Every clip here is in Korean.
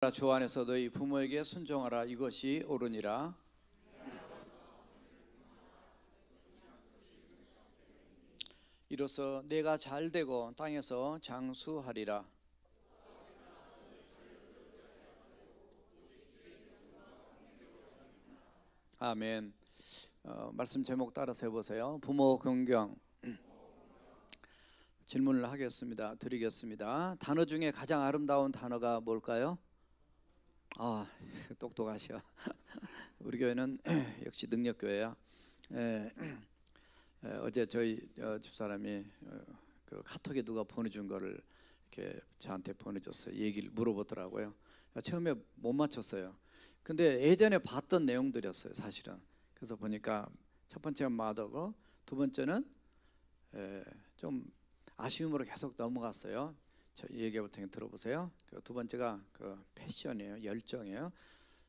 주 안에서 너희 부모에게 순종하라. 이것이 옳으니라. 이로써 내가 잘되고 땅에서 장수하리라. 아멘. 말씀 제목 따라서 해보세요. 부모 공경. 질문을 드리겠습니다. 단어 중에 가장 아름다운 단어가 뭘까요? 똑똑하셔. 우리 교회는 역시 능력교회야. 어제 저희 집사람이 그 카톡에 누가 보내준 거를 이렇게 저한테 보내줬어요. 얘기를 물어보더라고요. 처음에 못 맞췄어요. 근데 예전에 봤던 내용들이었어요, 사실은. 그래서 보니까 첫 번째는 마더고, 두 번째는 좀 아쉬움으로 계속 넘어갔어요. 저 얘기부터 들어보세요. 두 번째가 그 패션이에요, 열정이에요.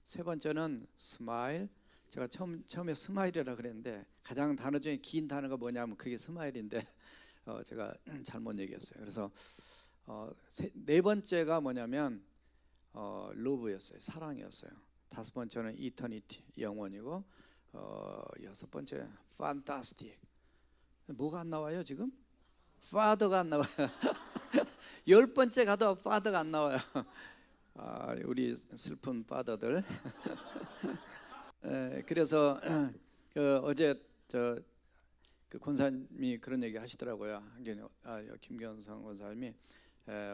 세 번째는 스마일. 제가 처음에 스마일이라 그랬는데 가장 단어 중에 긴 단어가 뭐냐면 그게 스마일인데 제가 잘못 얘기했어요. 그래서 네 번째가 뭐냐면 러브였어요, 사랑이었어요. 다섯 번째는 이터니티, 영원이고, 여섯 번째 판타스틱. 뭐가 안 나와요 지금? 파더가 안 나와요. 열 번째 가도 파더가 안 나와요. 우리 슬픈 파더들. 그래서 어제 그 권사님이 그런 얘기 하시더라고요. 김경성 권사님이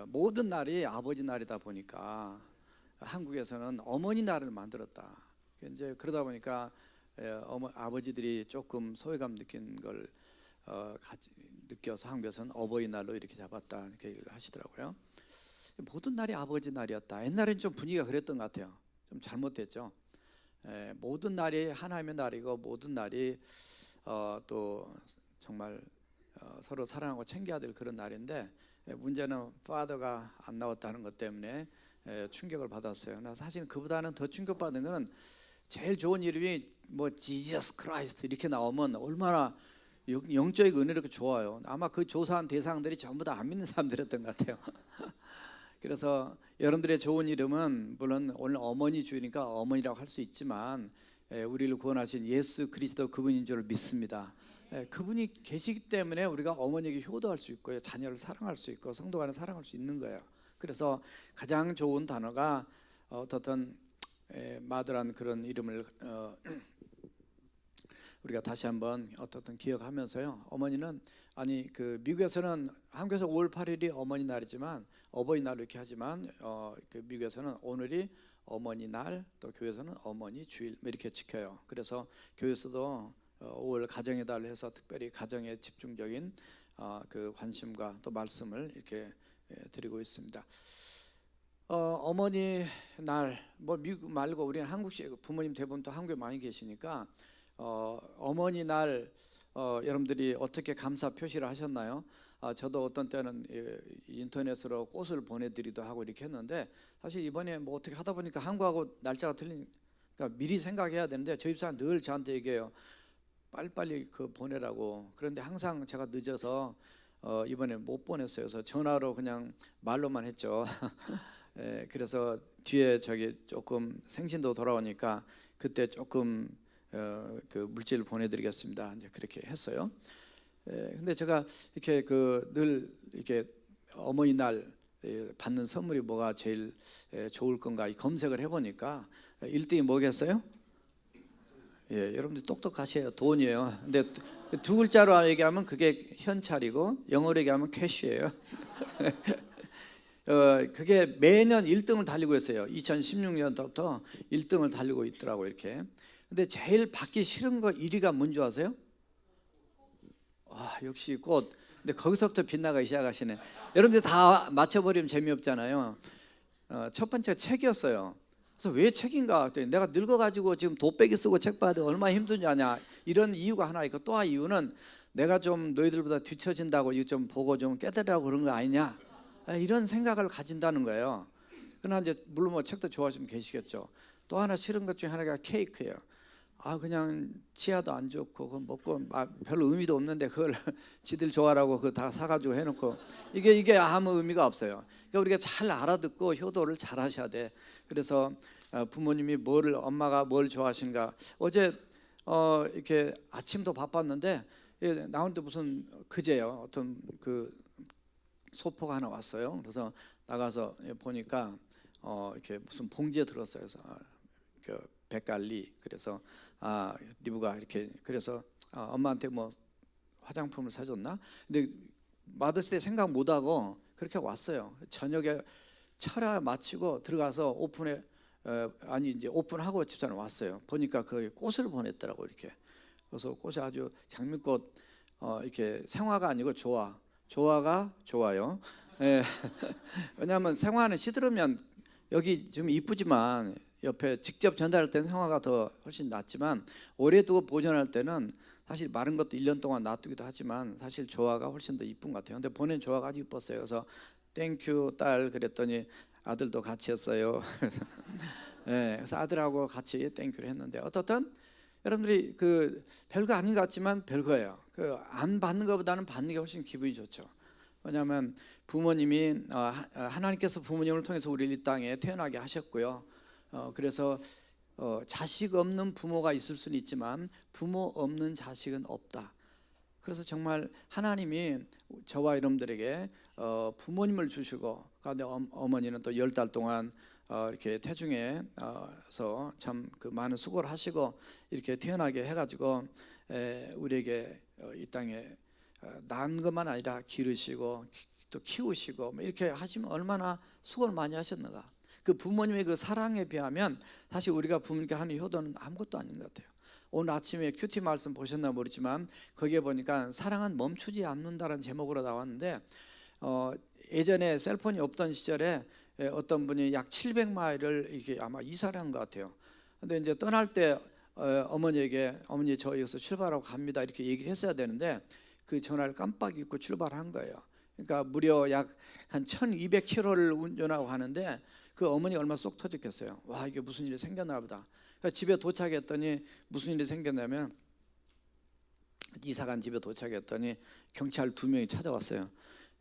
모든 날이 아버지 날이다 보니까 한국에서는 어머니 날을 만들었다. 이제 그러다 보니까 아버지들이 조금 소외감 느낀 걸 느껴서 한국에서는 어버이날로 이렇게 잡았다, 이렇게 얘기를 하시더라고요. 모든 날이 아버지 날이었다. 옛날에는 좀 분위기가 그랬던 것 같아요. 좀 잘못됐죠. 모든 날이 하나님의 날이고, 모든 날이 또 정말 서로 사랑하고 챙겨야 될 그런 날인데, 문제는 파더가 안 나왔다는 것 때문에 충격을 받았어요. 사실 그보다는 더 충격받은 것은 제일 좋은 이름이 뭐 지저스 크라이스트 이렇게 나오면 얼마나 영적인 은혜롭게 좋아요. 아마 그 조사한 대상들이 전부 다 안 믿는 사람들이었던 것 같아요. 그래서 여러분들의 좋은 이름은 물론 오늘 어머니 주니까 어머니라고 할 수 있지만, 우리를 구원하신 예수 그리스도 그분인 줄 믿습니다. 그분이 계시기 때문에 우리가 어머니에게 효도할 수 있고요, 자녀를 사랑할 수 있고, 성도 간에 사랑할 수 있는 거예요. 그래서 가장 좋은 단어가 어떻든 마더란 그런 이름을 우리가 다시 한번 어떻든 기억하면서요. 어머니는 그 미국에서는, 한국에서 5월 8일이 어머니 날이지만 어버이날로 이렇게 하지만 그 미국에서는 오늘이 어머니 날, 또 교회에서는 어머니 주일 이렇게 지켜요. 그래서 교회에서도 5월 가정의 달을 해서 특별히 가정에 집중적인 그 관심과 또 말씀을 이렇게 드리고 있습니다. 어머니 날, 뭐 미국 말고 우리는 한국식, 부모님 대부분 또 한국에 많이 계시니까 어머니 날 여러분들이 어떻게 감사 표시를 하셨나요? 저도 어떤 때는 인터넷으로 꽃을 보내드리기도 하고 이렇게 했는데, 사실 이번에 뭐 어떻게 하다 보니까 한국하고 날짜가 틀리니까 미리 생각해야 되는데, 저희 집사람 늘 저한테 얘기해요. 빨리빨리 그 보내라고. 그런데 항상 제가 늦어서 이번에 못 보냈어요. 그래서 전화로 그냥 말로만 했죠. 그래서 뒤에 조금 생신도 돌아오니까 그때 조금 그 물질을 보내드리겠습니다, 이제 그렇게 했어요. 근데 제가 이렇게 늘 이렇게 어머니날 받는 선물이 뭐가 제일 좋을 건가 검색을 해보니까 1등이 뭐겠어요? 여러분들 똑똑하세요. 돈이에요. 근데 두 글자로 얘기하면 그게 현찰이고, 영어로 얘기하면 캐시예요. 그게 매년 1등을 달리고 있어요. 2016년부터 1등을 달리고 있더라고요, 이렇게. 근데 제일 받기 싫은 거 1위가 뭔지 아세요? 역시 꽃. 근데 거기서부터 빗나가기 시작하시네. 여러분들 다 맞춰버리면 재미없잖아요. 첫 번째가 책이었어요. 그래서 왜 책인가? 내가 늙어가지고 지금 도배기 쓰고 책 봐도 얼마나 힘든지 아냐, 이런 이유가 하나 있고, 또 한 이유는 내가 좀 너희들보다 뒤처진다고 이거 좀 보고 좀 깨달으라고 그런 거 아니냐, 이런 생각을 가진다는 거예요. 그러나 이제 물론 뭐 책도 좋아하시면 계시겠죠. 또 하나 싫은 것 중에 하나가 케이크예요. 그냥 치아도 안 좋고 그거 먹고 별로 의미도 없는데 그걸 지들 좋아하라고 그거 다 사가지고 해놓고, 이게 아무 의미가 없어요. 그러니까 우리가 잘 알아듣고 효도를 잘 하셔야 돼. 그래서 부모님이 엄마가 뭘 좋아하시는가. 어제 이렇게 아침도 바빴는데 나오는데 무슨 그제요 어떤 그 소포가 하나 왔어요. 그래서 나가서 보니까 이렇게 무슨 봉지에 들었어요. 그래서 그 백갈리. 그래서 리브가 이렇게. 그래서 엄마한테 뭐 화장품을 사줬나? 근데 마더스데이 생각 못하고 그렇게 왔어요. 저녁에 철야 마치고 들어가서 이제 오픈하고 집사람 왔어요. 보니까 거기 꽃을 보냈더라고 이렇게. 그래서 꽃이 아주 장미꽃 이렇게 생화가 아니고 조화가 좋아요. 예. 왜냐하면 생화는 시들으면 여기 좀 이쁘지만 옆에 직접 전달할 때는 생화가 더 훨씬 낫지만 오래 두고 보존할 때는 사실 마른 것도 1년 동안 놔두기도 하지만 사실 조화가 훨씬 더 이쁜 것 같아요. 근데 보낸 조화가 아주 이뻤어요. 그래서 땡큐 딸 그랬더니 아들도 같이 했어요. 그래서 아들하고 같이 땡큐를 했는데 어떻든 여러분들이 그 별거 아닌 것 같지만 별거예요. 그 안 받는 것보다는 받는 게 훨씬 기분이 좋죠. 왜냐하면 부모님이 하나님께서 부모님을 통해서 우리를 이 땅에 태어나게 하셨고요. 그래서 자식 없는 부모가 있을 수는 있지만 부모 없는 자식은 없다. 그래서 정말 하나님이 저와 여러분들에게 부모님을 주시고 가운데 어머니는 또 10달 동안 이렇게 태중에서 참 그 많은 수고를 하시고 이렇게 태어나게 해가지고 우리에게 이 땅에 낳은 것만 아니라 기르시고 또 키우시고 뭐 이렇게 하시면 얼마나 수고를 많이 하셨는가. 그 부모님의 그 사랑에 비하면 사실 우리가 부모님께 하는 효도는 아무것도 아닌 것 같아요. 오늘 아침에 큐티 말씀 보셨나 모르지만 거기에 보니까 사랑은 멈추지 않는다는 제목으로 나왔는데 예전에 셀폰이 없던 시절에 어떤 분이 약 700마일을 이게 아마 이사를 한 것 같아요. 근데 이제 떠날 때 어머니에게 어머니 저 여기서 출발하고 갑니다 이렇게 얘기를 했어야 되는데 그 전화를 깜빡 잊고 출발한 거예요. 그러니까 무려 약 한 1200km를 운전하고 가는데 그 어머니가 얼마나 쏙 터졌겠어요. 와 이게 무슨 일이 생겼나 보다. 그러니까 집에 도착했더니 무슨 일이 생겼냐면 이사간 집에 도착했더니 경찰 2명이 찾아왔어요.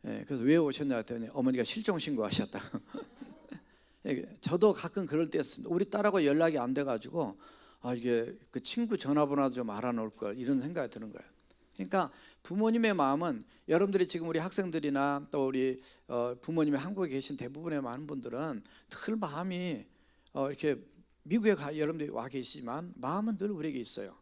그래서 왜 오셨냐 했더니 어머니가 실종 신고하셨다. 저도 가끔 그럴 때 있습니다. 우리 딸하고 연락이 안 돼가지고 이게 그 친구 전화번호도 좀 알아놓을 걸 이런 생각이 드는 거예요. 그러니까 부모님의 마음은 여러분들이 지금 우리 학생들이나 또 우리 부모님이 한국에 계신 대부분의 많은 분들은 늘 마음이 이렇게 미국에 여러분들이 와 계시지만 마음은 늘 우리에게 있어요.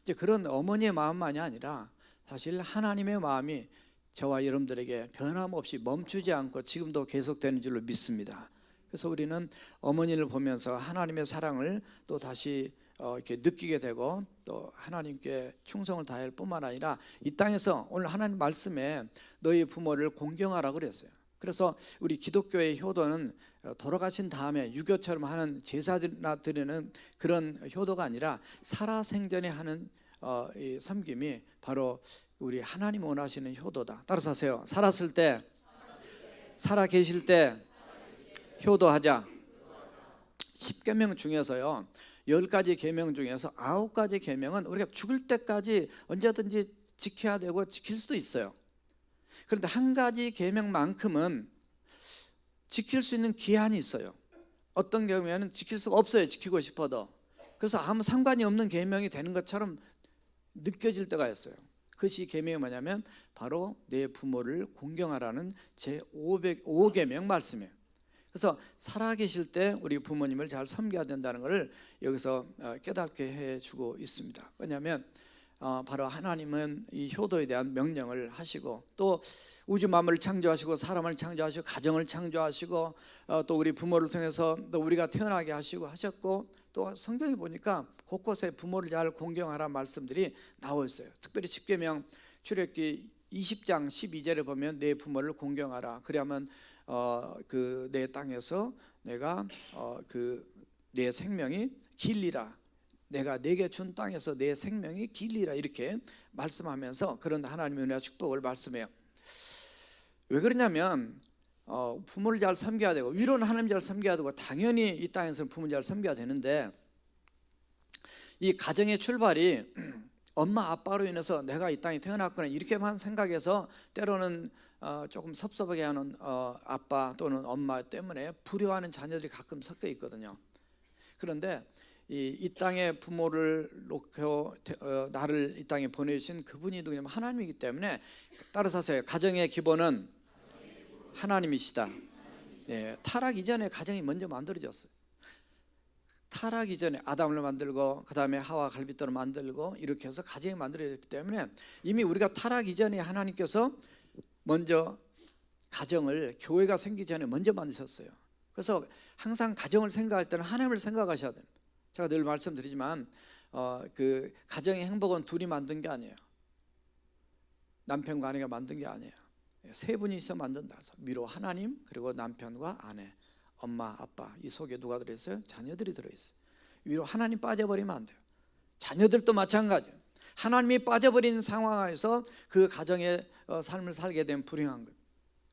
이제 그런 어머니의 마음만이 아니라 사실 하나님의 마음이 저와 여러분들에게 변함없이 멈추지 않고 지금도 계속되는 줄로 믿습니다. 그래서 우리는 어머니를 보면서 하나님의 사랑을 또 다시 이렇게 느끼게 되고 또 하나님께 충성을 다할 뿐만 아니라 이 땅에서 오늘 하나님 말씀에 너희 부모를 공경하라고 그랬어요. 그래서 우리 기독교의 효도는 돌아가신 다음에 유교처럼 하는 제사나 드리는 그런 효도가 아니라 살아생전에 하는 이 섬김이 바로 우리 하나님 원하시는 효도다. 따라서 하세요. 살았을 때, 살아 계실 때 효도하자. 10계명 중에서요 10가지 계명 중에서 9가지 계명은 우리가 죽을 때까지 언제든지 지켜야 되고 지킬 수도 있어요. 그런데 한 가지 계명만큼은 지킬 수 있는 기한이 있어요. 어떤 경우에는 지킬 수가 없어요. 지키고 싶어도. 그래서 아무 상관이 없는 계명이 되는 것처럼 느껴질 때가 있어요. 그것이 계명이 뭐냐면 바로 내 부모를 공경하라는 제505계명 말씀이에요. 그래서 살아계실 때 우리 부모님을 잘 섬겨야 된다는 것을 여기서 깨닫게 해주고 있습니다. 왜냐하면 바로 하나님은 이 효도에 대한 명령을 하시고 또 우주 만물을 창조하시고 사람을 창조하시고 가정을 창조하시고 또 우리 부모를 통해서 또 우리가 태어나게 하시고 하셨고 또 성경에 보니까 곳곳에 부모를 잘 공경하라 말씀들이 나와 있어요. 특별히 십계명 출애굽기 20장 12절에 보면 내 부모를 공경하라. 그러면 그 내 땅에서 내가 그 내 생명이 길리라. 내가 내게 준 땅에서 내 생명이 길리라 이렇게 말씀하면서 그런 하나님의 은혜와 축복을 말씀해요. 왜 그러냐면 부모를 잘 섬겨야 되고 위로는 하나님 잘 섬겨야 되고 당연히 이 땅에서는 부모를 잘 섬겨야 되는데 이 가정의 출발이 엄마 아빠로 인해서 내가 이 땅에 태어났구나 이렇게만 생각해서 때로는 조금 섭섭하게 하는 아빠 또는 엄마 때문에 불효하는 자녀들이 가끔 섞여 있거든요. 그런데 이 땅에 부모를 놓고 나를 이 땅에 보내신 그분이 누구냐면 하나님이기 때문에 따라서 하세요. 가정의 기본은 하나님이시다. 네, 타락 이전에 가정이 먼저 만들어졌어요. 타락 이전에 아담을 만들고 그 다음에 하와 갈빗돌을 만들고 이렇게 해서 가정이 만들어졌기 때문에 이미 우리가 타락 이전에 하나님께서 먼저 가정을, 교회가 생기기 전에 먼저 만드셨어요. 그래서 항상 가정을 생각할 때는 하나님을 생각하셔야 됩니다. 제가 늘 말씀드리지만 그 가정의 행복은 둘이 만든 게 아니에요. 남편과 아내가 만든 게 아니에요. 세 분이서 만든다. 위로 하나님, 그리고 남편과 아내, 엄마, 아빠, 이 속에 누가 들어있어요? 자녀들이 들어있어요. 위로 하나님 빠져버리면 안 돼요. 자녀들도 마찬가지예요. 하나님이 빠져버린 상황에서 그 가정의 삶을 살게 되면 불행한 거예요.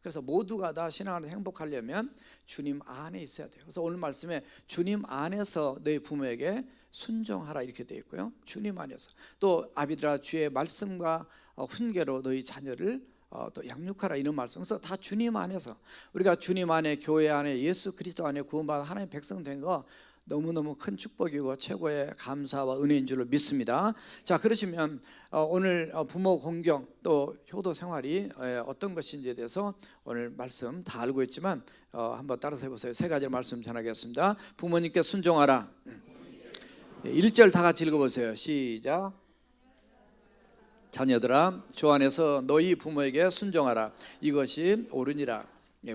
그래서 모두가 다 신앙을 행복하려면 주님 안에 있어야 돼요. 그래서 오늘 말씀에 주님 안에서 너희 부모에게 순종하라 이렇게 되어 있고요. 주님 안에서 또 아비들아 주의 말씀과 훈계로 너희 자녀를 또 양육하라 이런 말씀. 그래서 다 주님 안에서 우리가 주님 안에, 교회 안에, 예수 그리스도 안에 구원받은 하나님의 백성 된 거 너무너무 큰 축복이고 최고의 감사와 은혜인 줄로 믿습니다. 자, 그러시면 오늘 부모 공경 또 효도 생활이 어떤 것인지에 대해서 오늘 말씀 다 알고 있지만 한번 따라서 해보세요. 세 가지 말씀 전하겠습니다. 부모님께 순종하라. 1절 다 같이 읽어보세요. 시작. 자녀들아 주 안에서 너희 부모에게 순종하라. 이것이 옳으니라.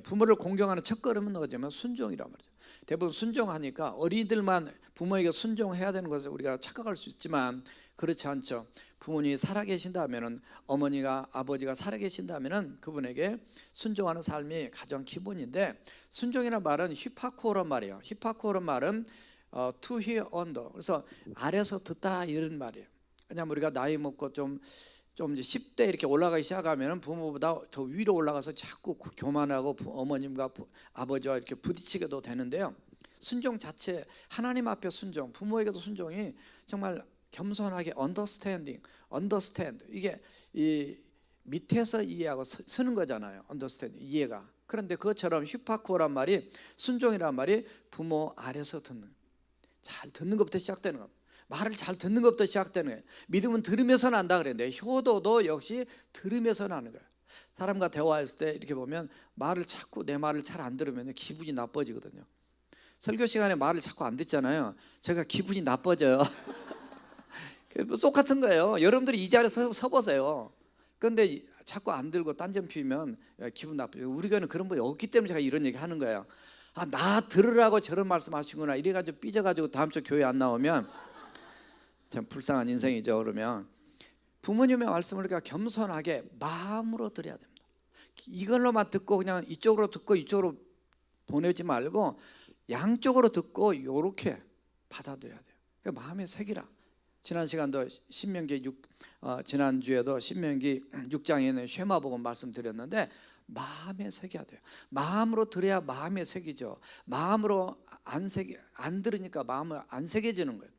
부모를 공경하는 첫걸음은 뭐냐면 순종이란 말이죠. 대부분 순종하니까 어린이들만 부모에게 순종해야 되는 것을 우리가 착각할 수 있지만 그렇지 않죠. 부모님이 살아계신다면은, 어머니가 아버지가 살아계신다면은 그분에게 순종하는 삶이 가장 기본인데, 순종이라는 말은 히파코어란 말이에요. 히파코어란 말은 to hear under, 그래서 아래서 듣다 이런 말이에요. 왜냐하면 우리가 나이 먹고 좀 이제 10대 이렇게 올라가기 시작하면 부모보다 더 위로 올라가서 자꾸 교만하고 어머님과 아버지와 이렇게 부딪히게도 되는데요. 순종 자체, 하나님 앞에 순종, 부모에게도 순종이 정말 겸손하게 understand, 이게 이 밑에서 이해하고 서는 거잖아요. understand, 이해가. 그런데 그것처럼 휴파코란 말이, 순종이란 말이 부모 아래서 듣는, 잘 듣는 것부터 시작되는 겁니다. 말을 잘 듣는 것부터 시작되는 거예요. 믿음은 들으면서 난다 그랬는데 효도도 역시 들으면서 나는 거예요. 사람과 대화했을 때 이렇게 보면 말을 자꾸 내 말을 잘 안 들으면 기분이 나빠지거든요. 설교 시간에 말을 자꾸 안 듣잖아요. 제가 기분이 나빠져요. 똑같은 거예요. 여러분들이 이 자리에 서 보세요. 그런데 자꾸 안 들고 딴점 피우면 기분 나빠요. 우리 교회는 그런 분이 없기 때문에 제가 이런 얘기 하는 거예요. 아, 나 들으라고 저런 말씀 하시구나 이래가지고 삐져가지고 다음 주 교회 안 나오면 참 불쌍한 인생이죠. 그러면 부모님의 말씀을 우리가 겸손하게 마음으로 들어야 됩니다. 이걸로만 듣고 그냥 이쪽으로 듣고 이쪽으로 보내지 말고 양쪽으로 듣고 이렇게 받아들여야 돼요. 마음에 새기라. 지난 시간도 신명기 지난주에도 신명기 6장에 있는 쉐마복음 말씀드렸는데 마음에 새겨야 돼요. 마음으로 들어야 마음에 새기죠. 마음으로 안 들으니까 마음을 안 새겨지는 거예요.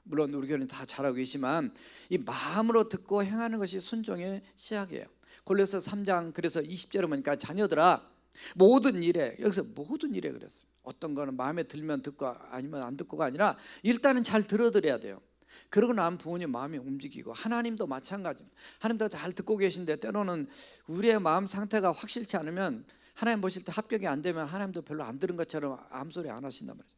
물론 우리 교회는 다 잘하고 계시지만 이 마음으로 듣고 행하는 것이 순종의 시작이에요. 골로새 3장 그래서 20절에 보니까 자녀들아 모든 일에, 여기서 모든 일에 그랬어요. 어떤 거는 마음에 들면 듣고 아니면 안 듣고가 아니라 일단은 잘 들어드려야 돼요. 그러고 나면 부모님 마음이 움직이고, 하나님도 마찬가지입니다. 하나님도 잘 듣고 계신데 때로는 우리의 마음 상태가 확실치 않으면 하나님 보실 때 합격이 안 되면 하나님도 별로 안 들은 것처럼 아무 소리 안 하신단 말이죠.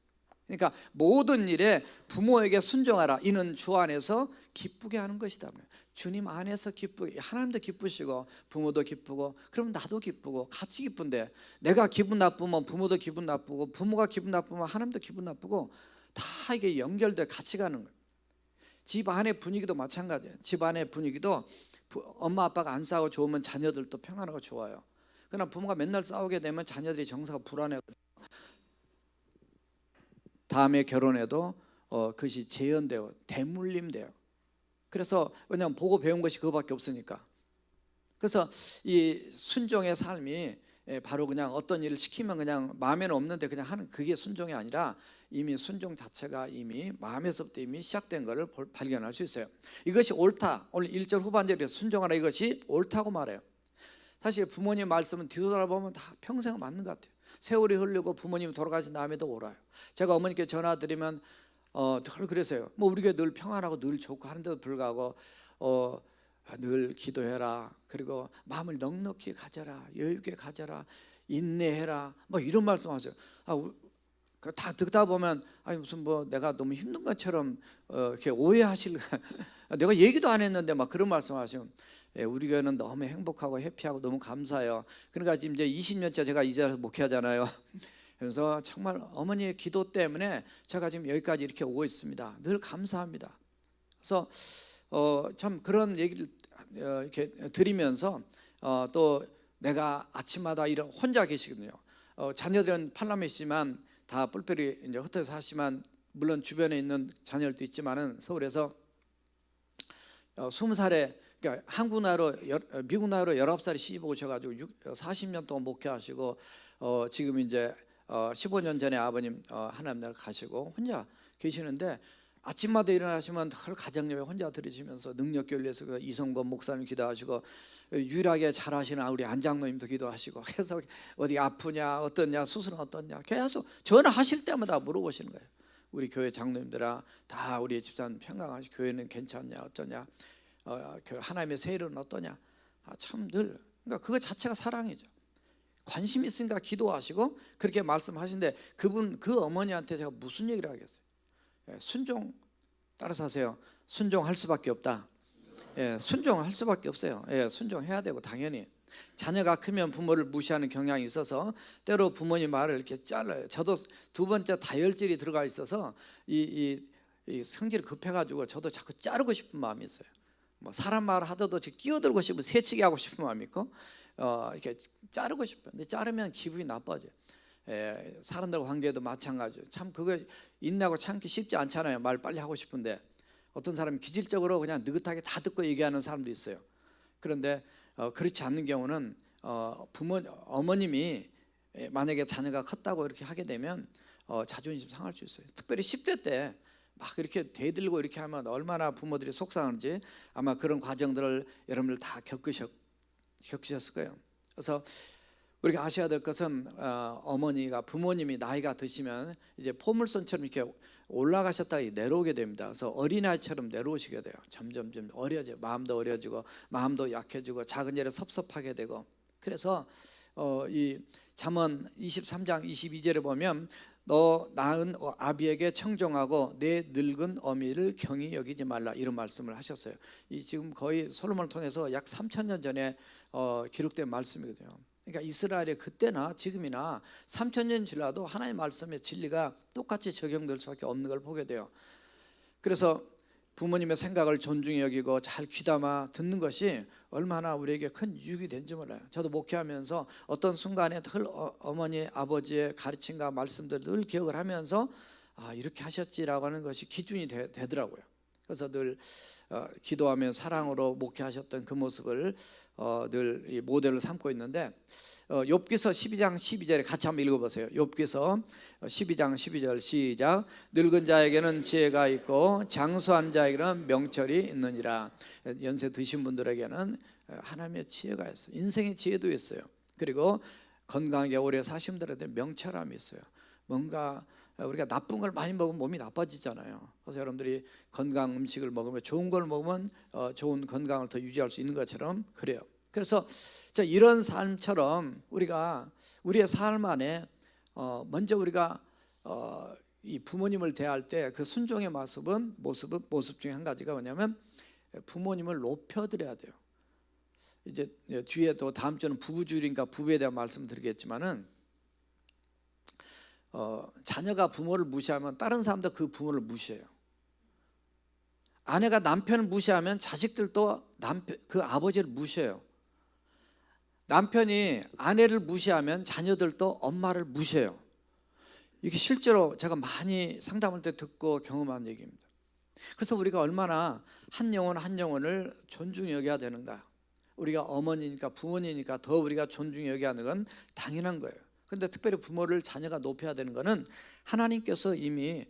그러니까 모든 일에 부모에게 순종하라. 이는 주 안에서 기쁘게 하는 것이다. 주님 안에서 기쁘게, 하나님도 기쁘시고 부모도 기쁘고 그럼 나도 기쁘고 같이 기쁜데, 내가 기분 나쁘면 부모도 기분 나쁘고 부모가 기분 나쁘면 하나님도 기분 나쁘고 다 이게 연결돼 같이 가는 거예요. 집 안의 분위기도 마찬가지예요. 집 안의 분위기도 엄마 아빠가 안 싸우고 좋으면 자녀들도 평안하고 좋아요. 그러나 부모가 맨날 싸우게 되면 자녀들이 정서가 불안해요. 다음에 결혼해도 그것이 재현되고 대물림돼요. 그래서 왜냐하면 보고 배운 것이 그거밖에 없으니까. 그래서 이 순종의 삶이 바로 그냥 어떤 일을 시키면 그냥 마음에는 없는데 그냥 하는, 그게 순종이 아니라 이미 순종 자체가 이미 마음에서부터 이미 시작된 것을 발견할 수 있어요. 이것이 옳다. 오늘 1절 후반절에서 순종하라, 이것이 옳다고 말해요. 사실 부모님 말씀은 뒤돌아보면 다 평생 맞는 것 같아요. 세월이 흐르고 부모님 돌아가신 다음에도 울어요. 제가 어머니께 전화드리면 늘 그러세요. 뭐 우리 교회 늘 평안하고 늘 좋고 하는데도 불구하고 늘 기도해라. 그리고 마음을 넉넉히 가져라. 여유 있게 가져라. 인내해라. 뭐 이런 말씀하세요. 다 듣다 보면 무슨 뭐 내가 너무 힘든 것처럼 이렇게 오해하실 내가 얘기도 안 했는데 막 그런 말씀하시면 우리 교회는 너무 행복하고 해피하고 너무 감사해요. 그러니까 지금 이제 20년째 제가 이 자리에서 목회하잖아요. 그래서 정말 어머니의 기도 때문에 제가 지금 여기까지 이렇게 오고 있습니다. 늘 감사합니다. 그래서 참 그런 얘기를 이렇게 드리면서 또 내가 아침마다 이런 혼자 계시거든요. 자녀들은 팔남매시지만 다 뿔뿔이 이제 흩어져 사시지만 물론 주변에 있는 자녀들도 있지만은 서울에서 20살에 그러니까 한국 나이로 미국 나이로 19살에 시집 오셔가지고 40년 동안 목회하시고 지금 이제 15년 전에 아버님 하나님 나라 가시고 혼자 계시는데 아침마다 일어나시면 늘 가정예배 혼자 들으시면서 능력교회에서 이성권 목사님 기도하시고 유일하게 잘하시는 우리 안장로님도 기도하시고 계속 어디 아프냐 어떠냐 수술은 어떠냐 계속 전화하실 때마다 물어보시는 거예요. 우리 교회 장로님들아 다 우리 집사님 평강하시 교회는 괜찮냐 어떠냐 하나님의 세일은 어떠냐 참 늘 그러니까 그거 자체가 사랑이죠. 관심 있으니까 기도하시고 그렇게 말씀하시는데 그 어머니한테 제가 무슨 얘기를 하겠어요? 순종 따라서 하세요. 순종할 수밖에 없다. 순종할 수밖에 없어요. 순종해야 되고 당연히 자녀가 크면 부모를 무시하는 경향이 있어서 때로 부모님 말을 이렇게 잘라요. 저도 두 번째 다혈질이 들어가 있어서 이 성질이 급해가지고 저도 자꾸 자르고 싶은 마음이 있어요. 뭐 사람 말 하더라도 끼어들고 싶은 새치기 하고 싶은 마음이 있고 이렇게 자르고 싶어요. 근데 자르면 기분이 나빠져요. 사람들 관계도 마찬가지예요. 참 그거 인내하고 참기 쉽지 않잖아요. 말 빨리 하고 싶은데 어떤 사람이 기질적으로 그냥 느긋하게 다 듣고 얘기하는 사람도 있어요. 그런데 그렇지 않는 경우는 어머님이 만약에 자녀가 컸다고 이렇게 하게 되면 자존심 상할 수 있어요. 특별히 10대 때 막 이렇게 대들고 이렇게 하면 얼마나 부모들이 속상한지 아마 그런 과정들을 여러분들 다 겪으셨을 거예요. 그래서 우리가 아셔야 될 것은 부모님이 나이가 드시면 이제 포물선처럼 이렇게 올라가셨다가 내려오게 됩니다. 그래서 어린아이처럼 내려오시게 돼요. 점점 어려져요. 마음도 어려지고 마음도 약해지고 작은 일에 섭섭하게 되고 그래서 이 잠언 23장 22절에 보면 너 낳은 아비에게 청종하고 내 늙은 어미를 경히 여기지 말라 이런 말씀을 하셨어요. 이 지금 거의 솔로몬을 통해서 약 3,000년 전에 기록된 말씀이거든요. 그러니까 이스라엘의 그때나 지금이나 3,000년 지나도 하나님의 말씀의 진리가 똑같이 적용될 수밖에 없는 걸 보게 돼요. 그래서 부모님의 생각을 존중히 여기고 잘 귀담아 듣는 것이 얼마나 우리에게 큰 유익이 되는지 몰라요. 저도 목회하면서 어떤 순간에 늘 어머니 아버지의 가르침과 말씀들을 늘 기억을 하면서 이렇게 하셨지라고 하는 것이 기준이 되더라고요. 그래서 늘 기도하며 사랑으로 목회하셨던 그 모습을 늘 이 모델을 삼고 있는데 욥기서 12장 12절에 같이 한번 읽어보세요. 욥기서 12장 12절 시작. 늙은 자에게는 지혜가 있고 장수한 자에게는 명철이 있느니라. 연세 드신 분들에게는 하나님의 지혜가 있어요. 인생의 지혜도 있어요. 그리고 건강하게 오래 사신 분들에게는 명철함이 있어요. 뭔가 우리가 나쁜 걸 많이 먹으면 몸이 나빠지잖아요. 그래서 여러분들이 건강 음식을 먹으면 좋은 걸 먹으면 좋은 건강을 더 유지할 수 있는 것처럼 그래요. 그래서 이런 삶처럼 우리가 우리의 삶 안에 먼저 우리가 이 부모님을 대할 때 그 순종의 모습 중에 한 가지가 뭐냐면 부모님을 높여드려야 돼요. 이제 뒤에 또 다음 주는 부부주일이니까 부부에 대한 말씀드리겠지만은 자녀가 부모를 무시하면 다른 사람도 그 부모를 무시해요. 아내가 남편을 무시하면 자식들도 그 아버지를 무시해요. 남편이 아내를 무시하면 자녀들도 엄마를 무시해요. 이게 실제로 제가 많이 상담할 때 듣고 경험한 얘기입니다. 그래서 우리가 얼마나 한 영혼을 존중히 여겨야 되는가. 우리가 어머니니까 부모니까 더 우리가 존중히 여겨야 하는 건 당연한 거예요. 그런데 특별히 부모를 자녀가 높여야 되는 것은 하나님께서 이미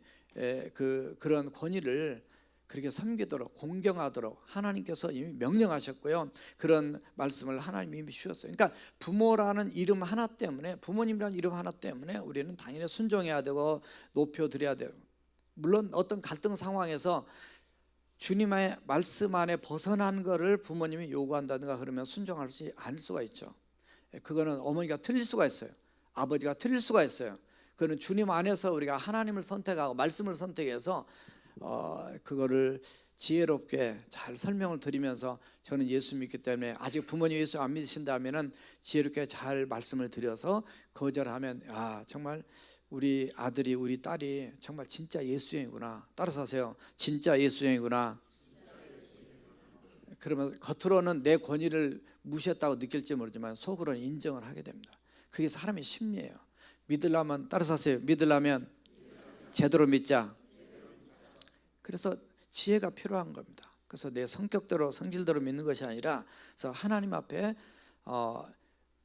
그런 권위를 그렇게 섬기도록 공경하도록 하나님께서 이미 명령하셨고요. 그런 말씀을 하나님이 이미 주셨어요. 그러니까 부모라는 이름 하나 때문에, 부모님이라는 이름 하나 때문에 우리는 당연히 순종해야 되고 높여드려야 돼요. 물론 어떤 갈등 상황에서 주님의 말씀 안에 벗어난 거를 부모님이 요구한다든가 그러면 순종하지 않을 수가 있죠. 그거는 어머니가 틀릴 수가 있어요. 아버지가 틀릴 수가 있어요. 그거는 주님 안에서 우리가 하나님을 선택하고 말씀을 선택해서 그거를 지혜롭게 잘 설명을 드리면서, 저는 예수 믿기 때문에 아직 부모님 예수 안 믿으신다면은 지혜롭게 잘 말씀을 드려서 거절하면, 정말 우리 아들이 우리 딸이 정말 진짜 예수형이구나, 따라서 하세요, 진짜 예수형이구나. 그러면 겉으로는 내 권위를 무시했다고 느낄지 모르지만 속으로는 인정을 하게 됩니다. 그게 사람의 심리예요. 믿으려면, 따라서 하세요, 믿으려면 제대로 믿자. 그래서 지혜가 필요한 겁니다. 그래서 내 성격대로 성질대로 믿는 것이 아니라, 그래서 하나님 앞에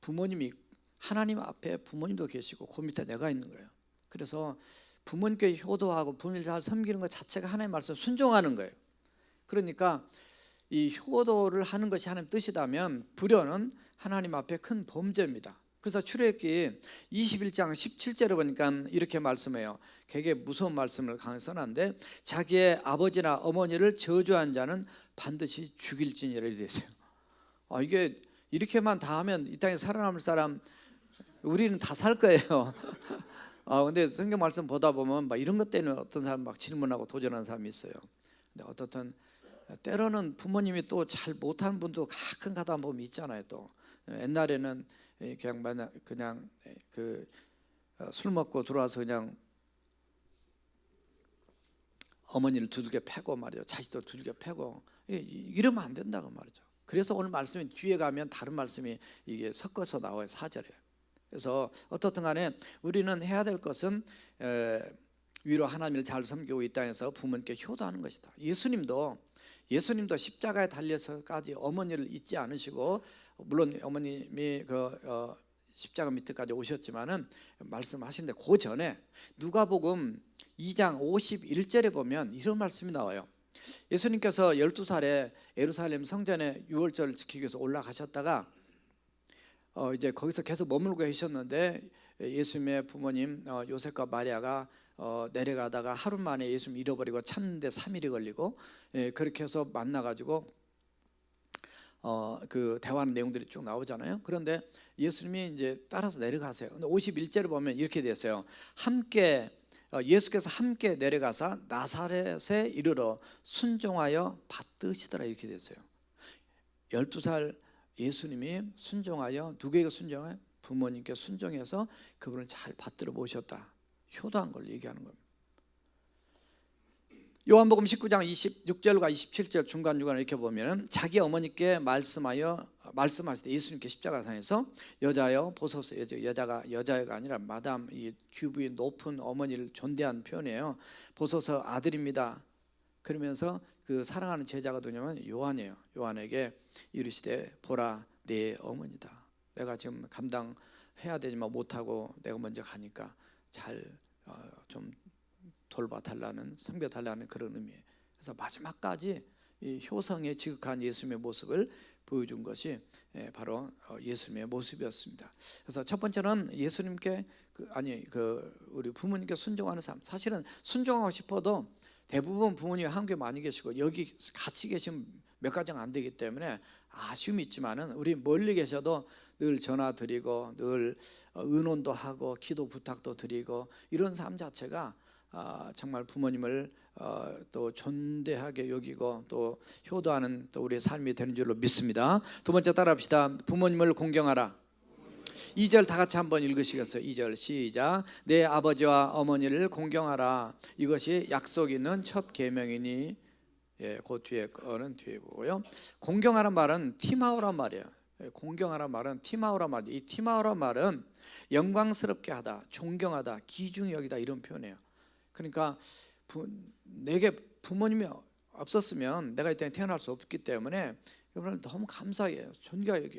부모님이, 하나님 앞에 부모님도 계시고 그 밑에 내가 있는 거예요. 그래서 부모님께 효도하고 부모님을 잘 섬기는 것 자체가 하나님의 말씀 순종하는 거예요. 그러니까 이 효도를 하는 것이 하나님 뜻이라면 불효는 하나님 앞에 큰 범죄입니다. 그래서 출애굽기 21장 17절에 보니까 이렇게 말씀해요. 되게 무서운 말씀을 강하게 써놨는데, 자기의 아버지나 어머니를 저주한 자는 반드시 죽일지니라 이렇게 되어 있어요. 이게 이렇게만 다 하면 이 땅에 살아남을 사람, 우리는 다 살 거예요. 근데 성경 말씀 보다 보면 막 이런 것 때문에 어떤 사람 막 질문하고 도전하는 사람이 있어요. 근데 어떻든 때로는 부모님이 또 잘 못하는 분도 가끔 가다 보면 있잖아요. 또 옛날에는 그냥 술 먹고 들어와서 그냥 어머니를 두들겨 패고 말이죠, 자식도 두들겨 패고, 이러면 안 된다고 말이죠. 그래서 오늘 말씀이 뒤에 가면 다른 말씀이 이게 섞어서 나와요, 4절에. 그래서 어떻든 간에 우리는 해야 될 것은 위로 하나님을 잘 섬기고 이 땅에서 부모님께 효도하는 것이다. 예수님도 십자가에 달려서까지 어머니를 잊지 않으시고, 물론 어머님이 십자가 밑에까지 오셨지만은 말씀하시는데, 그 전에 누가복음 2장 51절에 보면 이런 말씀이 나와요. 예수님께서 12살에 예루살렘 성전에 유월절을 지키기 위해서 올라가셨다가 이제 거기서 계속 머물고 계셨는데, 예수님의 부모님 요셉과 마리아가 내려가다가 하루 만에 예수님 잃어버리고 찾는데 3일이 걸리고, 그렇게 해서 만나가지고 그 대화하는 내용들이 쭉 나오잖아요. 그런데 예수님이 이제 따라서 내려가세요. 근데 51절을 보면 이렇게 됐어요. 예수께서 함께 내려가사 나사렛에 이르러 순종하여 받드시더라 이렇게 됐어요. 12살 예수님이 순종하여, 누구에게 순종해요? 부모님께 순종해서 그분을 잘 받들어 보셨다, 효도한 걸 얘기하는 겁니다. 요한복음 19장 26절과 27절 중간중간에 이렇게 보면, 자기 어머니께 말씀하실 때 예수님께 십자가상에서 여자여 보소서, 여자가 아니라 마담, 이 귀부의 높은 어머니를 존대한 표현이에요. 보소서 아들입니다. 그러면서 그 사랑하는 제자가 누구냐면 요한이에요. 요한에게 이르시되 보라 내 어머니다. 내가 지금 감당해야 되지만 못하고 내가 먼저 가니까 잘 좀 돌봐달라는, 섬겨달라는 그런 의미예요. 그래서 마지막까지 이 효성에 지극한 예수님의 모습을 보여준 것이 바로 예수님의 모습이었습니다. 그래서 첫 번째는 예수님께 우리 부모님께 순종하는 삶. 사실은 순종하고 싶어도 대부분 부모님이 한국에 많이 계시고 여기 같이 계시면 몇 가정 안 되기 때문에 아쉬움이 있지만은, 우리 멀리 계셔도 늘 전화 드리고 늘 의논도 하고 기도 부탁도 드리고, 이런 삶 자체가 정말 부모님을 또 존대하게 여기고 또 효도하는 또 우리의 삶이 되는 줄로 믿습니다. 두 번째 따라합시다. 부모님을 공경하라. 2절 다 같이 한번 읽으시겠어요? 2절 시작. 내 아버지와 어머니를 공경하라. 이것이 약속 있는 첫 계명이니. 그 뒤에 거는 뒤에 보고요. 공경하란 말은 티마오란 말이에요. 공경하란 말은 티마오란 말이에요. 이 티마오란 말은 영광스럽게 하다, 존경하다, 귀중히 여기다, 이런 표현이에요. 그러니까 내게 부모님이 없었으면 내가 이 땅에 태어날 수 없기 때문에 여러분 너무 감사해요, 존경해요.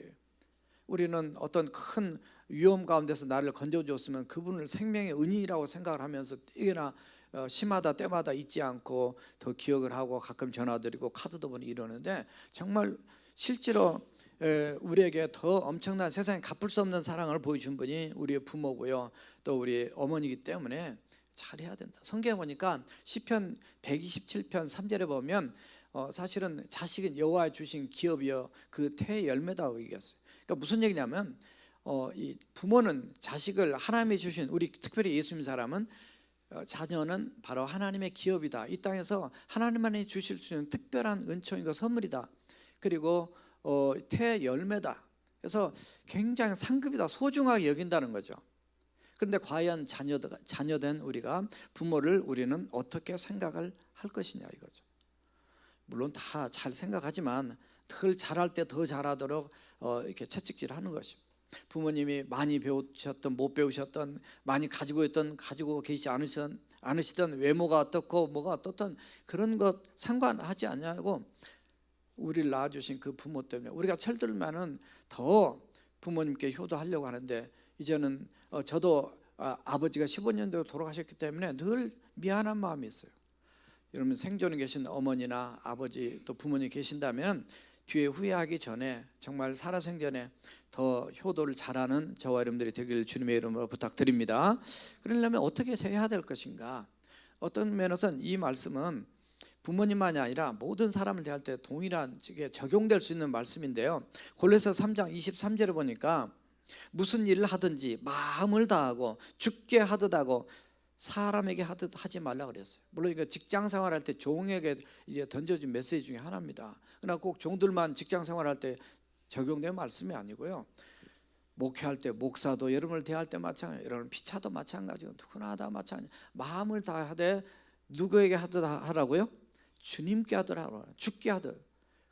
우리는 어떤 큰 위험 가운데서 나를 건져주었으면 그분을 생명의 은인이라고 생각을 하면서 뛰어나 시마다 때마다 잊지 않고 더 기억을 하고 가끔 전화드리고 카드도 보내고 이러는데 정말 실제로 우리에게 더 엄청난 세상에 갚을 수 없는 사랑을 보여준 분이 우리의 부모고요, 또 우리 어머니이기 때문에 잘해야 된다. 성경에 보니까 시편 127편 3절에 보면 사실은 자식은 여호와 주신 기업이여 그 태의 열매다고 얘기했어요. 그러니까 무슨 얘기냐면 이 부모는 자식을 하나님이 주신, 우리 특별히 예수 믿는 사람은 자녀는 바로 하나님의 기업이다. 이 땅에서 하나님만이 주실 수 있는 특별한 은총이고 선물이다. 그리고 태의 열매다. 그래서 굉장히 상급이다, 소중하게 여긴다는 거죠. 그런데 과연 자녀된 우리가 부모를 우리는 어떻게 생각을 할 것이냐 이거죠. 물론 다 잘 생각하지만 늘 잘할 때 더 잘하도록 이렇게 채찍질하는 것입니다. 부모님이 많이 배우셨던 못 배우셨던, 많이 가지고 있던 가지고 계시지 않으시던, 외모가 어떻고 뭐가 어떻든 그런 것 상관하지 않냐고, 우리를 낳아주신 그 부모 때문에 우리가 철들면은 더 부모님께 효도하려고 하는데, 이제는 저도 아버지가 15년도에 돌아가셨기 때문에 늘 미안한 마음이 있어요. 여러분 생존에 계신 어머니나 아버지 또 부모님 계신다면 뒤에 후회하기 전에 정말 살아생전에 더 효도를 잘하는 저와 여러분들이 되길 주님의 이름으로 부탁드립니다. 그러려면 어떻게 해야 될 것인가? 어떤 면에서는 이 말씀은 부모님만이 아니라 모든 사람을 대할 때 동일한 적용될 수 있는 말씀인데요, 골로새서 3장 23절에 보니까 무슨 일을 하든지 마음을 다하고 죽게 하듯 하고 사람에게 하듯 하지 말라 그랬어요. 물론 이거 직장 생활할 때 종에게 이제 던져진 메시지 중에 하나입니다. 그러나 꼭 종들만 직장 생활할 때 적용된 말씀이 아니고요, 목회할 때 목사도 여러분을 대할 때 마찬가지, 여러분 피차도 마찬가지고 누구나 다 마찬가지. 마음을 다하되 누구에게 하듯 하라고요? 주님께 하듯 하라고요. 죽게 하듯.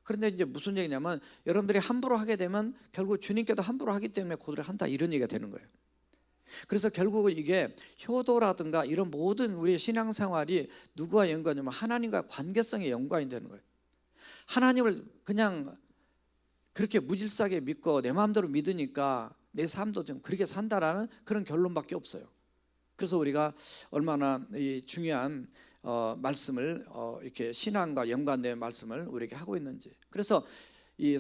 그런데 이제 무슨 얘기냐면 여러분들이 함부로 하게 되면 결국 주님께도 함부로 하기 때문에 그들이 한다, 이런 얘기가 되는 거예요. 그래서 결국은 이게 효도라든가 이런 모든 우리의 신앙생활이 누구와 연관이냐면 하나님과 관계성에 연관이 되는 거예요. 하나님을 그냥 그렇게 무질서하게 믿고 내 마음대로 믿으니까 내 삶도 좀 그렇게 산다라는 그런 결론밖에 없어요. 그래서 우리가 얼마나 이 중요한 말씀을 이렇게 신앙과 연관된 말씀을 우리에게 하고 있는지. 그래서 이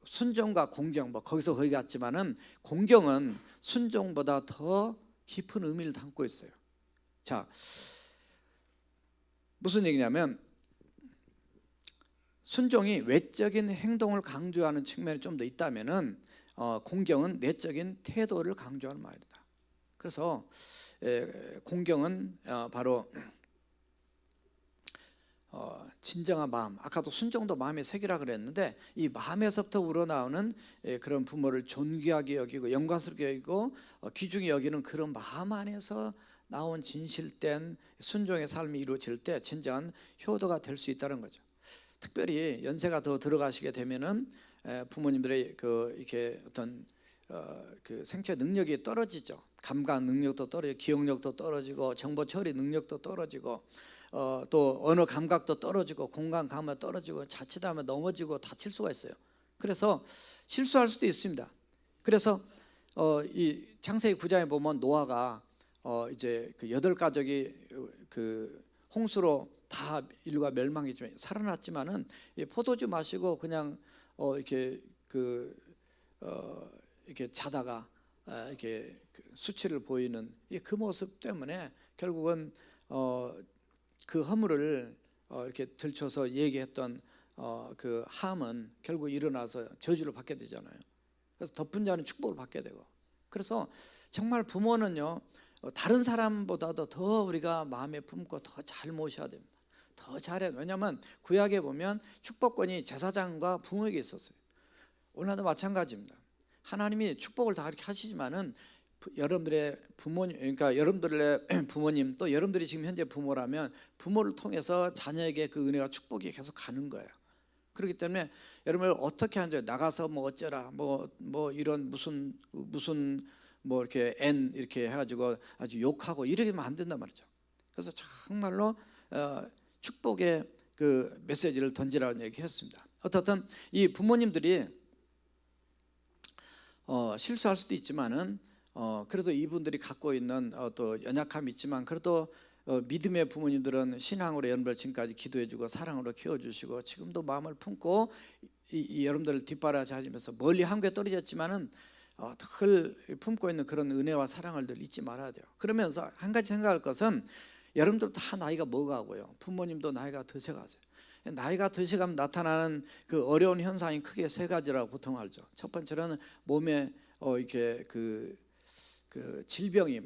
순종과 공경, 뭐 거기서 거기 같지만은 공경은 순종보다 더 깊은 의미를 담고 있어요. 자, 무슨 얘기냐면 순종이 외적인 행동을 강조하는 측면이 좀 더 있다면은 공경은 내적인 태도를 강조하는 말이다. 그래서 공경은 바로 진정한 마음, 아까도 순종도 마음의 색이라 그랬는데 이 마음에서부터 우러나오는 그런 부모를 존귀하게 여기고 영광스럽게 여기고 귀중히 여기는 그런 마음 안에서 나온 진실된 순종의 삶이 이루어질 때 진정한 효도가 될 수 있다는 거죠. 특별히 연세가 더 들어가시게 되면은 부모님들의 이렇게 어떤 그 생체 능력이 떨어지죠. 감각 능력도 떨어지고 기억력도 떨어지고 정보 처리 능력도 떨어지고 또 언어 감각도 떨어지고 공간 감각도 떨어지고 자칫하면 넘어지고 다칠 수가 있어요. 그래서 실수할 수도 있습니다. 그래서 이 창세기 9장에 보면 노아가 이제 그 8가족이 그 홍수로 다 인류가 멸망했지만 살아났지만은 포도주 마시고 그냥 이렇게 이렇게 자다가 이렇게 수치를 보이는 그 모습 때문에 결국은 그 허물을 이렇게 들춰서 얘기했던 그 함은 결국 일어나서 저주를 받게 되잖아요. 그래서 덮은 자는 축복을 받게 되고. 그래서 정말 부모는요 다른 사람보다도 더 우리가 마음에 품고 더 잘 모셔야 됩니다. 더 잘해. 왜냐하면 구약에 보면 축복권이 제사장과 부모에게 있었어요. 오늘도 마찬가지입니다. 하나님이 축복을 다 이렇게 하시지만은 여러분들의 부모님, 그러니까 여러분들의 부모님 또 여러분들이 지금 현재 부모라면 부모를 통해서 자녀에게 그 은혜와 축복이 계속 가는 거예요. 그렇기 때문에 여러분을 어떻게 하는지 나가서 뭐 어쩌라 뭐 이런 무슨 뭐 이렇게 이렇게 해가지고 아주 욕하고 이러면 안 된단 말이죠. 그래서 정말로 축복의 그 메시지를 던지라는 얘기했습니다. 어떻든 이 부모님들이 실수할 수도 있지만은 그래도 이분들이 갖고 있는 또 연약함이 있지만 그래도 믿음의 부모님들은 신앙으로 여러분들 지금까지 기도해주고 사랑으로 키워주시고 지금도 마음을 품고 이 여러분들을 뒷바라지하면서 멀리 한국에 떨어졌지만은 늘 품고 있는 그런 은혜와 사랑을 늘 잊지 말아야 돼요. 그러면서 한 가지 생각할 것은 여러분들 다 나이가 먹어가고요, 부모님도 나이가 드셔가세요. 나이가 드셔가면 나타나는 그 어려운 현상이 크게 세 가지라고 보통 알죠. 첫 번째는 몸에 이렇게 그 질병이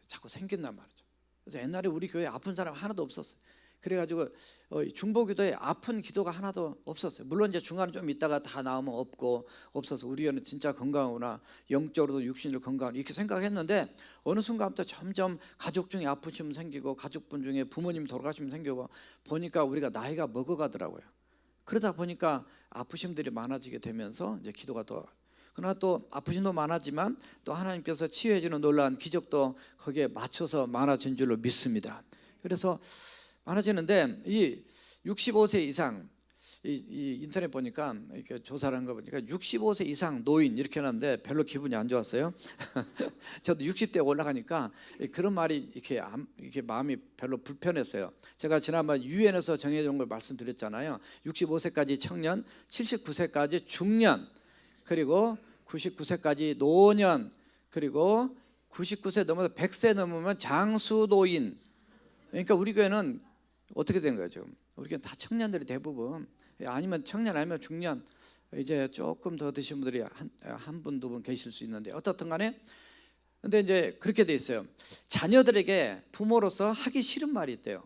자꾸 생긴단 말이죠. 그래서 옛날에 우리 교회에 아픈 사람 하나도 없었어요. 그래가지고 중보기도에 아픈 기도가 하나도 없었어요. 물론 이제 중간에 좀 있다가 다 나오면 없어서 우리 교회는 진짜 건강하구나, 영적으로도 육신으로 건강하구나 이렇게 생각했는데 어느 순간부터 점점 가족 중에 아프시면 생기고 가족분 중에 부모님 돌아가시면 생기고 보니까 우리가 나이가 먹어가더라고요. 그러다 보니까 아프심들이 많아지게 되면서 이제 기도가 그러나 또 아프심도 많았지만 또 하나님께서 치유해주는 놀라운 기적도 거기에 맞춰서 많아진 줄로 믿습니다. 그래서 많아지는데 이 65세 이상 이 인터넷 보니까 이렇게 조사를 한 거 보니까 65세 이상 노인 이렇게 하는데 별로 기분이 안 좋았어요. 저도 60대 올라가니까 그런 말이 이렇게 마음이 별로 불편했어요. 제가 지난번 유엔에서 정해준 걸 말씀드렸잖아요. 65세까지 청년, 79세까지 중년, 그리고 99세까지 노년, 그리고 99세 넘어서 100세 넘으면 장수노인. 그러니까 우리 교회는 어떻게 된 거죠? 우리 교회는 다 청년들이 대부분, 아니면 청년 아니면 중년, 이제 조금 더 드신 분들이 한 분, 두 분 계실 수 있는데 어떻든 간에 근데 이제 그렇게 돼 있어요. 자녀들에게 부모로서 하기 싫은 말이 있대요.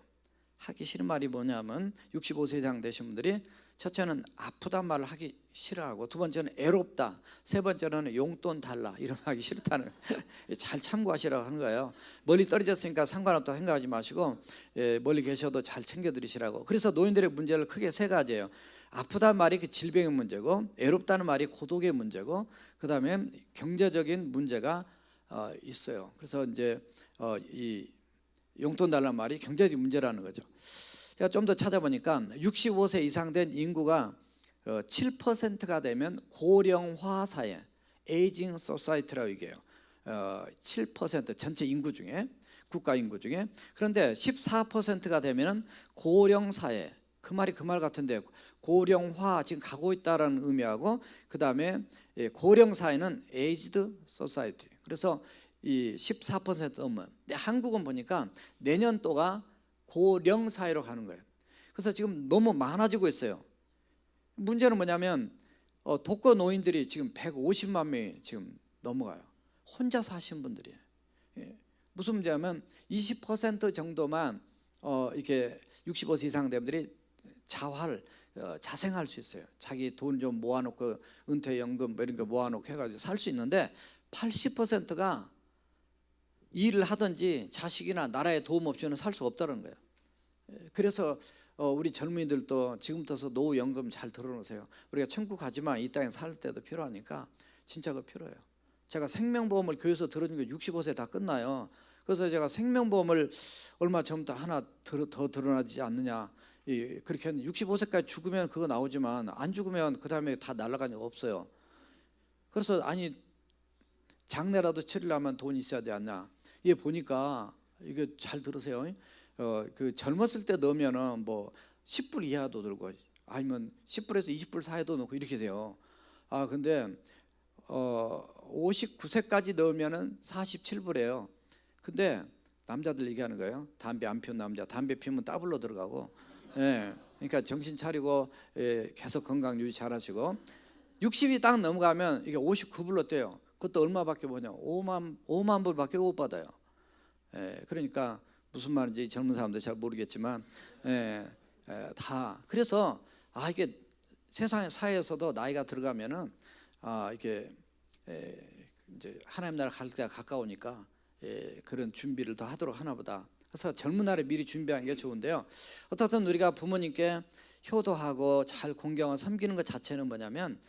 하기 싫은 말이 뭐냐면 65세 이상 되신 분들이 첫째는 아프단 말을 하기 싫어하고, 두 번째는 애롭다, 세 번째는 용돈 달라 이런 말 하기 싫다는 잘 참고하시라고 하는 거예요. 멀리 떨어졌으니까 상관없다 생각하지 마시고 멀리 계셔도 잘 챙겨드리시라고. 그래서 노인들의 문제를 크게 세 가지예요. 아프다는 말이 그 질병의 문제고, 애롭다는 말이 고독의 문제고, 그 다음에 경제적인 문제가 있어요. 그래서 이제 이 용돈 달라는 말이 경제적 문제라는 거죠. 제가 좀 더 찾아보니까 65세 이상 된 인구가 7%가 되면 고령화 사회, 에이징 소사이티라고 얘기해요. 7% 전체 인구 중에, 국가 인구 중에. 그런데 14%가 되면 고령 사회. 그 말이 그 말 같은데 고령화 지금 가고 있다라는 의미하고, 그 다음에 고령 사회는 에이지드 소사이티. 그래서 이 14% 넘으면, 한국은 보니까 내년도가 고령 사회로 가는 거예요. 그래서 지금 너무 많아지고 있어요. 문제는 뭐냐면 독거 노인들이 지금 150만 명이 지금 넘어가요. 혼자 사신 분들이에요. 무슨 문제냐면 20% 정도만 이렇게 65세 이상 된 분들이 자생할 수 있어요. 자기 돈 좀 모아놓고 은퇴연금 이런 거 모아놓고 해가지고 살 수 있는데 80%가 일을 하든지 자식이나 나라의 도움 없이는 살 수 없다는 거예요. 그래서 우리 젊은이들도 지금부터 노후연금 잘 들어놓으세요. 우리가 천국 가지만 이 땅에 살 때도 필요하니까 진짜 그거 필요해요. 제가 생명보험을 교회에서 들어준 게 65세 다 끝나요. 그래서 제가 생명보험을 얼마 전부터 하나 더 들어나지 않느냐, 그렇게 했는데 65세까지 죽으면 그거 나오지만 안 죽으면 그 다음에 다 날아가는 거 없어요. 그래서 아니 장례라도 치르려면 돈이 있어야 되지 않냐. 이게 보니까 이게 잘 들으세요. 그 젊었을 때 넣으면은 뭐 10불 이하도 들고 아니면 10불에서 20불 사이도 넣고 이렇게 돼요. 근데 59세까지 넣으면은 47불이에요. 근데 남자들 얘기하는 거예요. 담배 안 피운 남자, 담배 피우면 더블로 들어가고. 그러니까 정신 차리고 계속 건강 유지 잘하시고, 60이 딱 넘어가면 이게 59불로 떼요. 그것도 얼마밖에 보냐? 5만 불밖에 못 받아요. 그러니까 무슨 말인지 젊은 사람들 잘 모르겠지만 다 그래서 이게 세상의 사회에서도 나이가 들어가면은 이게 이제 하나님 나라 갈 때가 가까우니까 그런 준비를 더 하도록 하나 보다. 그래서 젊은 날에 미리 준비하는 게 좋은데요. 어떻든 우리가 부모님께 효도하고 잘 공경하고 섬기는 것 자체는 뭐냐면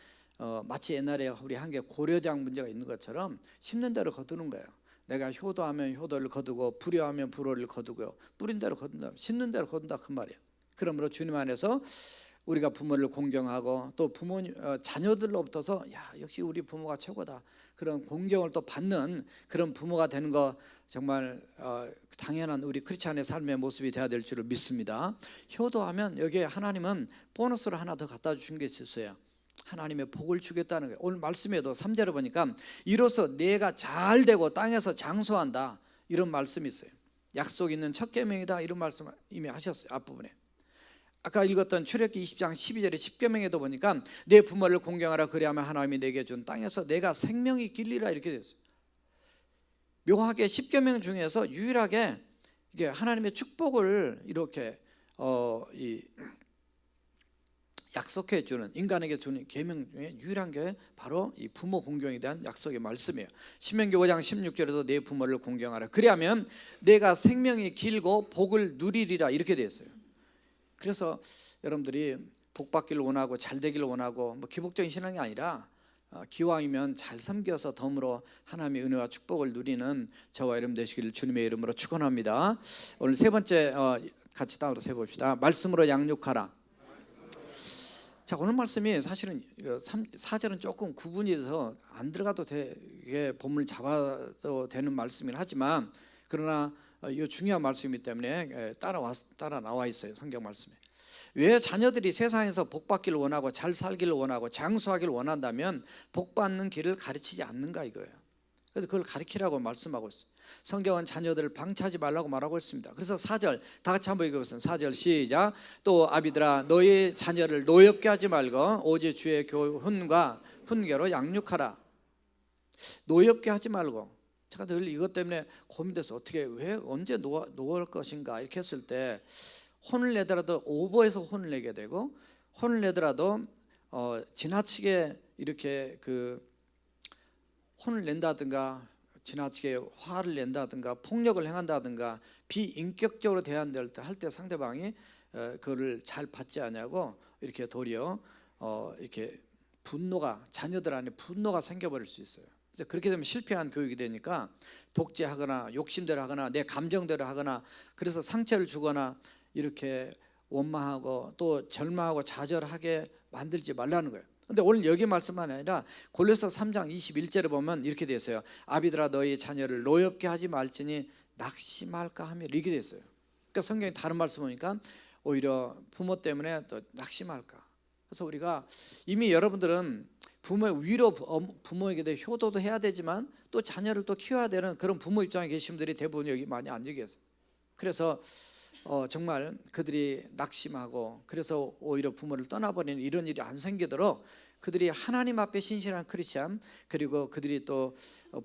마치 옛날에 우리 한국에 고려장 문제가 있는 것처럼 심는 대로 거두는 거예요. 내가 효도하면 효도를 거두고 불효하면 불효를 거두고요. 뿌린 대로 거둔다, 심는 대로 거둔다 그 말이에요. 그러므로 주님 안에서 우리가 부모를 공경하고 또 부모님 자녀들로부터서 야 역시 우리 부모가 최고다 그런 공경을 또 받는 그런 부모가 되는 거 정말 당연한 우리 크리스찬의 삶의 모습이 되어야 될 줄을 믿습니다. 효도하면 여기에 하나님은 보너스를 하나 더 갖다 주신 게 있었어요. 하나님의 복을 주겠다는 거예요. 오늘 말씀에도 3절을 보니까 이로써 내가 잘 되고 땅에서 장수한다 이런 말씀이 있어요. 약속 있는 첫 계명이다 이런 말씀 이미 하셨어요. 앞부분에 아까 읽었던 출애굽기 20장 12절의 10계명에도 보니까 내 부모를 공경하라 그리하면 하나님이 내게 준 땅에서 내가 생명이 길리라 이렇게 됐어요. 묘하게 10계명 중에서 유일하게 이게 하나님의 축복을 이렇게 약속해 주는 인간에게 주는 계명 중에 유일한 게 바로 이 부모 공경에 대한 약속의 말씀이에요. 신명기 5장 16절에도 내 부모를 공경하라 그리하면 내가 생명이 길고 복을 누리리라 이렇게 되어 있어요. 그래서 여러분들이 복 받기를 원하고 잘 되기를 원하고 뭐 기복적인 신앙이 아니라 기왕이면 잘 섬겨서 덤으로 하나님의 은혜와 축복을 누리는 저와 여러분 되시기를 주님의 이름으로 축원합니다. 오늘 세 번째 같이 따로 세봅시다. 말씀으로 양육하라. 자, 오늘 말씀이 사실은 4절은 조금 구분이 돼서 안 들어가도 되게 본문을 잡아도 되는 말씀이긴 하지만 그러나 이 중요한 말씀이기 때문에 따라 나와 있어요. 성경 말씀에. 왜 자녀들이 세상에서 복 받기를 원하고 잘 살기를 원하고 장수하기를 원한다면 복 받는 길을 가르치지 않는가 이거예요. 그래서 그걸 가르치라고 말씀하고 있어요. 성경은 자녀들을 방치하지 말라고 말하고 있습니다. 그래서 4절 다 같이 한번 읽어보겠습니다. 4절 시작. 또 아비들아 너희 자녀를 노엽게 하지 말고 오직 주의 교훈과 훈계로 양육하라. 노엽게 하지 말고 제가 늘 이것 때문에 고민돼서 어떻게 왜 언제 놓을 것인가 이렇게 했을 때 혼을 내더라도 오버해서 혼을 내게 되고 혼을 내더라도 지나치게 이렇게 혼을 낸다든가 지나치게 화를 낸다든가 폭력을 행한다든가 비인격적으로 대한될 때 할 때 상대방이 그거를 잘 받지 않냐고 이렇게 도리어 이렇게 분노가 자녀들 안에 분노가 생겨버릴 수 있어요. 이제 그렇게 되면 실패한 교육이 되니까 독재하거나 욕심대로 하거나 내 감정대로 하거나 그래서 상처를 주거나 이렇게 원망하고 또 절망하고 좌절하게 만들지 말라는 거예요. 근데 오늘 여기 말씀만 아니라 골로새 3장 21절에 보면 이렇게 되어 있어요. 아비들아 너희 자녀를 노엽게 하지 말지니 낙심할까 하며 이렇게 되어 있어요. 그러니까 성경이 다른 말씀 보니까 오히려 부모 때문에 또 낙심할까. 그래서 우리가 이미 여러분들은 부모의 위로 부모에게 대해 효도도 해야 되지만 또 자녀를 또 키워야 되는 그런 부모 입장에 계신 분들이 대부분 여기 많이 앉아 계세요. 그래서 정말 그들이 낙심하고 그래서 오히려 부모를 떠나버리는 이런 일이 안 생기도록 그들이 하나님 앞에 신실한 크리스찬 그리고 그들이 또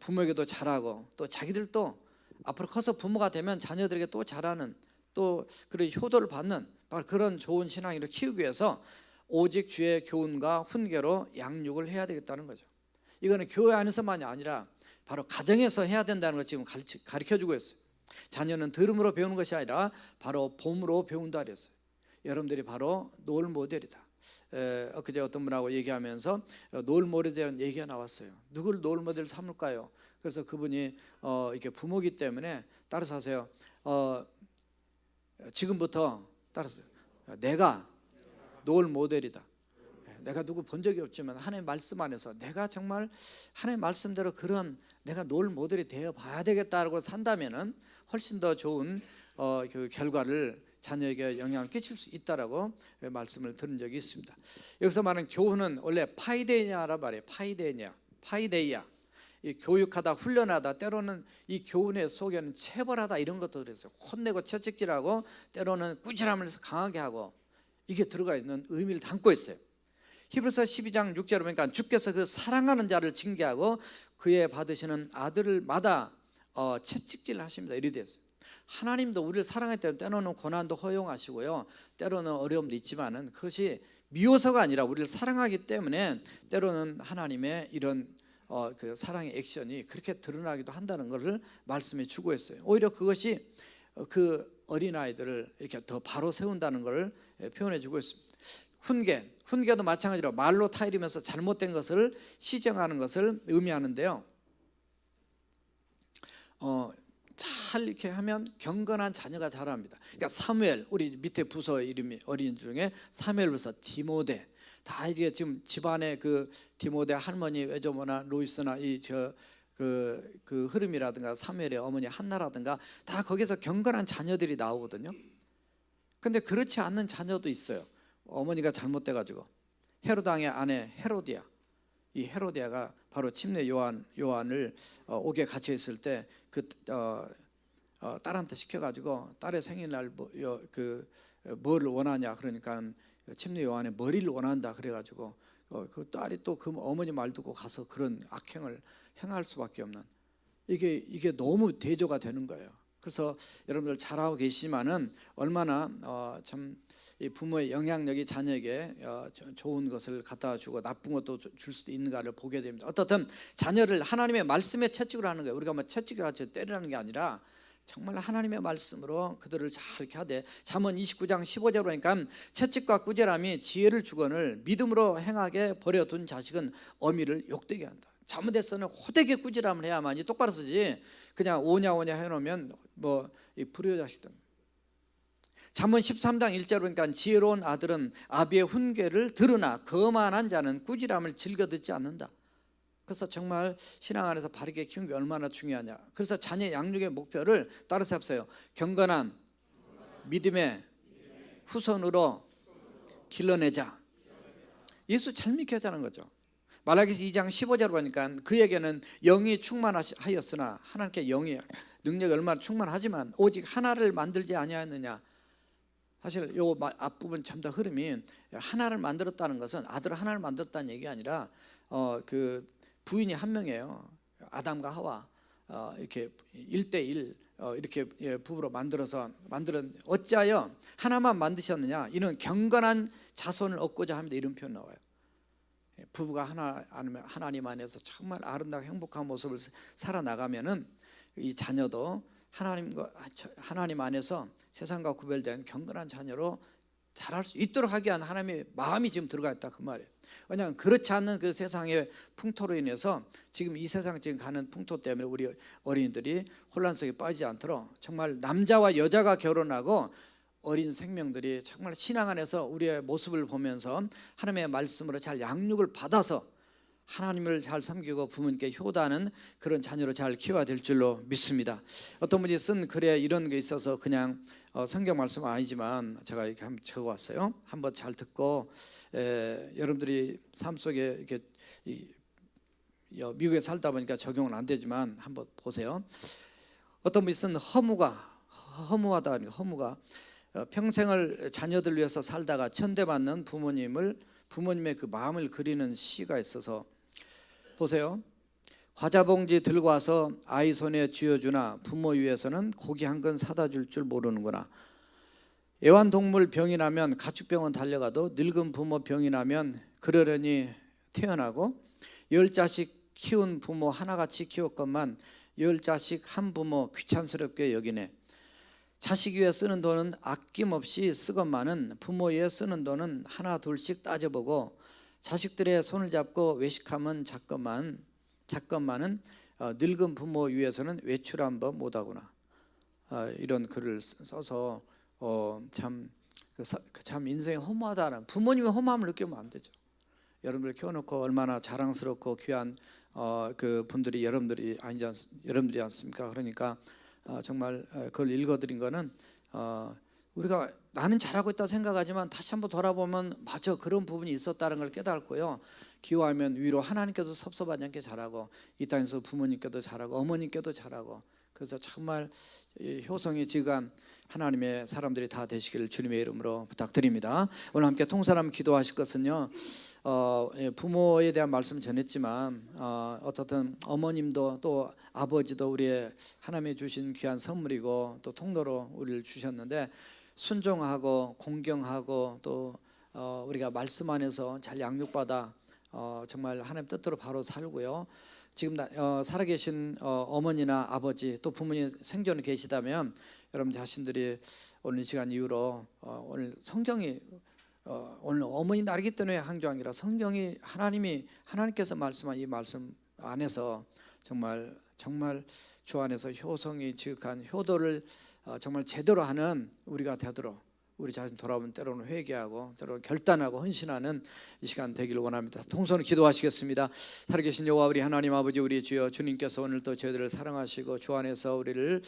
부모에게도 잘하고 또 자기들도 앞으로 커서 부모가 되면 자녀들에게 또 잘하는 또 그런 효도를 받는 바로 그런 좋은 신앙으로 키우기 위해서 오직 주의 교훈과 훈계로 양육을 해야 되겠다는 거죠. 이거는 교회 안에서만이 아니라 바로 가정에서 해야 된다는 걸 지금 가르쳐주고 있어요. 자녀는 들음으로 배우는 것이 아니라 바로 봄으로 배운다 그랬어요. 여러분들이 바로 롤 모델이다. 그제 어떤 분하고 얘기하면서 롤 모델이라는 얘기가 나왔어요. 누구를 롤 모델 삼을까요? 그래서 그분이 이렇게 부모기 때문에 따라서 하세요. 지금부터 따라서 내가 롤 모델이다. 내가 누구 본 적이 없지만 하나님 말씀 안에서 내가 정말 하나님 말씀대로 그런 내가 롤 모델이 되어 봐야 되겠다고 산다면은 훨씬 더 좋은 그 결과를 자녀에게 영향을 끼칠 수 있다라고 말씀을 들은 적이 있습니다. 여기서 말하는 교훈은 원래 파이데이냐라 말이에요. 파이데이야. 이 교육하다, 훈련하다, 때로는 이 교훈의 속에는 체벌하다 이런 것도 들어있어요. 혼내고 채찍질하고 때로는 꾸지람을 해서 강하게 하고 이게 들어가 있는 의미를 담고 있어요. 히브리서 12장 6절에 보니까 주께서 그 사랑하는 자를 징계하고 그의 받으시는 아들마다 채찍질을 하십니다. 이렇게 됐어요. 하나님도 우리를 사랑할 때는 때로는 고난도 허용하시고요, 때로는 어려움도 있지만은 그것이 미워서가 아니라 우리를 사랑하기 때문에 때로는 하나님의 이런 그 사랑의 액션이 그렇게 드러나기도 한다는 것을 말씀해 주고 있어요. 오히려 그것이 그 어린아이들을 이렇게 더 바로 세운다는 것을 표현해 주고 있습니다. 훈계도 마찬가지로 말로 타이르면서 잘못된 것을 시정하는 것을 의미하는데요. 잘 이렇게 하면 경건한 자녀가 자랍니다. 그러니까 사무엘, 우리 밑에 부서 이름이 어린 중에 사무엘부터 디모데, 다 이게 지금 집안의 그 디모데 할머니 외조모나 로이스나 그 흐름이라든가 사무엘의 어머니 한나라든가 다 거기서 경건한 자녀들이 나오거든요. 근데 그렇지 않는 자녀도 있어요. 어머니가 잘못돼 가지고 헤로드 왕의 아내 헤로디아, 이 헤로디아가 바로 침례 요한을 옥에 갇혀 있을 때 그 딸한테 시켜가지고 딸의 생일날 뭐를 원하냐 그러니까 침례 요한의 머리를 원한다 그래가지고 그 딸이 또 그 어머니 말 듣고 가서 그런 악행을 행할 수밖에 없는, 이게 너무 대조가 되는 거예요. 그래서 여러분들 잘하고 계시지만은 얼마나 참 이 부모의 영향력이 자녀에게 좋은 것을 갖다 주고 나쁜 것도 줄 수도 있는가를 보게 됩니다. 어떻든 자녀를 하나님의 말씀에 채찍을 하는 거예요. 우리가 뭐 채찍을 같이 때리라는 게 아니라 정말 하나님의 말씀으로 그들을 잘 이렇게 하되, 잠언 29장 15절 보니까 채찍과 꾸지람이 지혜를 주거늘 믿음으로 행하게 버려둔 자식은 어미를 욕되게 한다. 잘못해서는 호되게 꾸지람을 해야만이 똑바로 쓰지, 그냥 오냐 해놓으면 뭐 불효 자식들. 잠언 13장 1절 보니까 지혜로운 아들은 아비의 훈계를 들으나 거만한 자는 꾸지람을 즐겨 듣지 않는다. 그래서 정말 신앙 안에서 바르게 키우는 게 얼마나 중요하냐. 그래서 자녀 양육의 목표를 따라서 합세요. 경건한 믿음의 후손으로 길러내자. 예수 잘 믿게 하자는 거죠. 말라기서 2장 15절 보니까 그에게는 영이 충만하였으나, 하나님께 영이 능력이 얼마나 충만하지만 오직 하나를 만들지 아니하였느냐. 사실 요 앞부분 참 더 흐름이, 하나를 만들었다는 것은 아들 하나를 만들었다는 얘기가 아니라 그 부인이 한 명이에요. 아담과 하와 이렇게 1대1 이렇게 부부로 만들은 어찌하여 하나만 만드셨느냐. 이는 경건한 자손을 얻고자 합니다. 이런 표현 나와요. 부부가 하나님 안에서 정말 아름다운 행복한 모습을 살아나가면은 이 자녀도 하나님 안에서 세상과 구별된 경건한 자녀로 자랄 수 있도록 하기 위한 하나님의 마음이 지금 들어가 있다 그 말이에요. 왜냐하면 그렇지 않는 그 세상의 풍토로 인해서 지금 이 세상 지금 가는 풍토 때문에 우리 어린이들이 혼란 속에 빠지지 않도록 정말 남자와 여자가 결혼하고 어린 생명들이 정말 신앙 안에서 우리의 모습을 보면서 하나님의 말씀으로 잘 양육을 받아서 하나님을 잘 섬기고 부모님께 효도하는 그런 자녀로 잘 키워야 될 줄로 믿습니다. 어떤 분이 쓴 글에 이런 게 있어서 그냥 성경 말씀은 아니지만 제가 이렇게 한번 적어왔어요. 한번 잘 듣고 여러분들이 삶 속에 이렇게 미국에 살다 보니까 적용은 안 되지만 한번 보세요. 어떤 분이 쓴 허무하다. 평생을 자녀들 위해서 살다가 천대받는 부모님의 그 마음을 그리는 시가 있어서 보세요. 과자 봉지 들고 와서 아이 손에 쥐어주나 부모 위해서는 고기 한 근 사다 줄 줄 모르는구나. 애완동물 병이 나면 가축병원 달려가도 늙은 부모 병이 나면 그러려니 태어나고, 10자식 키운 부모 하나같이 키웠건만 10자식 한 부모 귀찮스럽게 여기네. 자식 위에 쓰는 돈은 아낌없이 쓰건만은 부모 위에 쓰는 돈은 하나 둘씩 따져보고 자식들의 손을 잡고 외식하면 작건만은 늙은 부모 위해서는 외출 한번 못하구나. 이런 글을 써서 참 인생이 허무하다는, 부모님의 허무함을 느끼면 안 되죠. 여러분들 키워놓고 얼마나 자랑스럽고 귀한 그 분들이 여러분들이 않습니까? 그러니까 정말 그걸 읽어드린 거는 우리가 나는 잘하고 있다 생각하지만 다시 한번 돌아보면 맞아, 그런 부분이 있었다는 걸 깨닫고요. 기도하면 위로 하나님께도 섭섭하지 않게 잘하고 이 땅에서 부모님께도 잘하고 어머님께도 잘하고, 그래서 정말 효성이 지간 하나님의 사람들이 다 되시기를 주님의 이름으로 부탁드립니다. 오늘 함께 통사람 기도하실 것은요, 부모에 대한 말씀을 전했지만 어떻든 어머님도 또 아버지도 우리의 하나님이 주신 귀한 선물이고 또 통로로 우리를 주셨는데, 순종하고 공경하고 또 우리가 말씀 안에서 잘 양육받아 정말 하나님 뜻대로 바로 살고요. 지금 살아계신 어머니나 아버지 또 부모님 생존에 계시다면 여러분 자신들이 오늘 이 시간 이후로 오늘 성경이 오늘 어머니 날이기 때문에 한 게 아니라 성경이 하나님께서 말씀한 이 말씀 안에서 정말 정말 주 안에서 효성이 지극한 효도를 정말 제대로 하는 우리가 되도록 우리 자신 돌아보면 때로는 회개하고 때로는 결단하고 헌신하는 이 시간 되기를 원합니다. 통성으로 기도하시겠습니다. 살아계신 여호와 우리 하나님 아버지 우리 주여, 주님께서 오늘 또 저희들을 사랑하시고 주 안에서 우리를